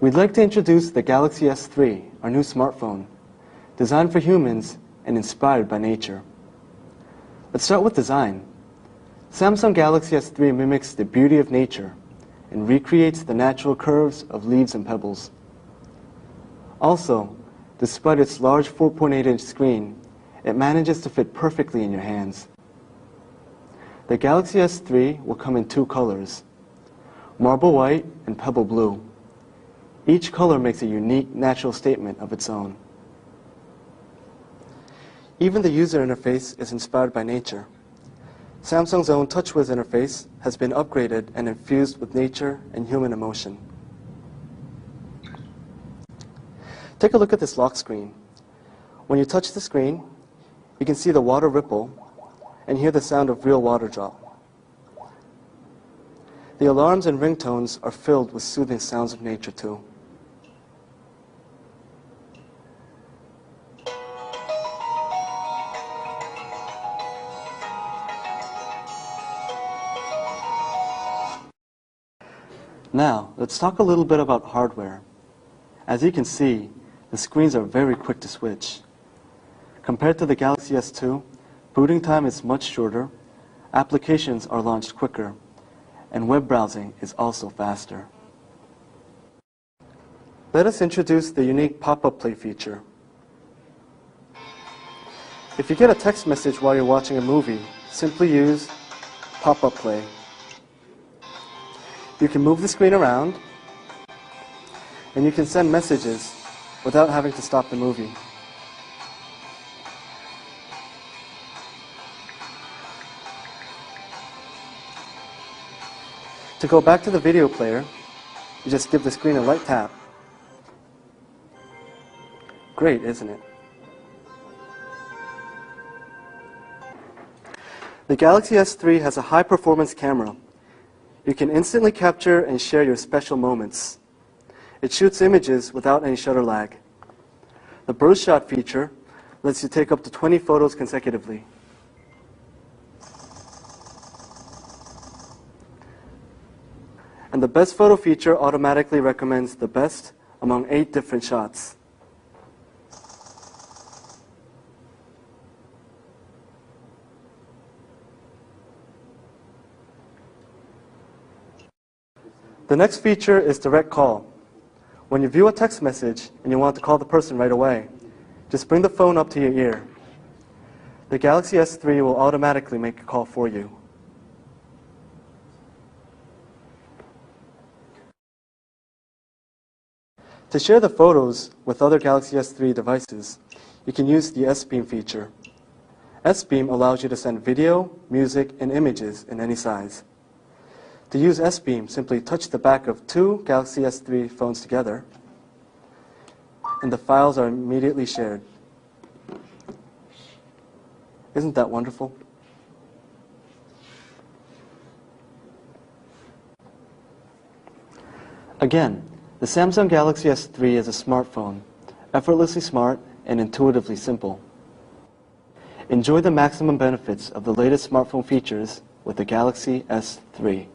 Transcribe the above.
We'd like to introduce the Galaxy S3, our new smartphone, designed for humans and inspired by nature. Let's start with design. Samsung Galaxy S3 mimics the beauty of nature and recreates the natural curves of leaves and pebbles. Also, despite its large 4.8-inch screen, it manages to fit perfectly in your hands. The Galaxy S3 will come in two colors, marble white and pebble blue. Each color makes a unique natural statement of its own. Even the user interface is inspired by nature. Samsung's own TouchWiz interface has been upgraded and infused with nature and human emotion. Take a look at this lock screen. When you touch the screen, you can see the water ripple and hear the sound of real water drop. The alarms and ringtones are filled with soothing sounds of nature too. Now, let's talk a little bit about hardware. As you can see, the screens are very quick to switch. Compared to the Galaxy S2, booting time is much shorter, applications are launched quicker, and web browsing is also faster. Let us introduce the unique pop-up play feature. If you get a text message while you're watching a movie, simply use pop-up play. You can move the screen around, and you can send messages without having to stop the movie. To go back to the video player, you just give the screen a light tap. Great, isn't it? The Galaxy S3 has a high-performance camera. You can instantly capture and share your special moments. It shoots images without any shutter lag. The burst shot feature lets you take up to 20 photos consecutively. And the best photo feature automatically recommends the best among 8 different shots. The next feature is direct call. When you view a text message and you want to call the person right away, just bring the phone up to your ear. The Galaxy S3 will automatically make a call for you. To share the photos with other Galaxy S3 devices, you can use the S-Beam feature. S-Beam allows you to send video, music, and images in any size. To use S-Beam, simply touch the back of 2 Galaxy S3 phones together, and the files are immediately shared. Isn't that wonderful? Again, the Samsung Galaxy S3 is a smartphone, effortlessly smart and intuitively simple. Enjoy the maximum benefits of the latest smartphone features with the Galaxy S3.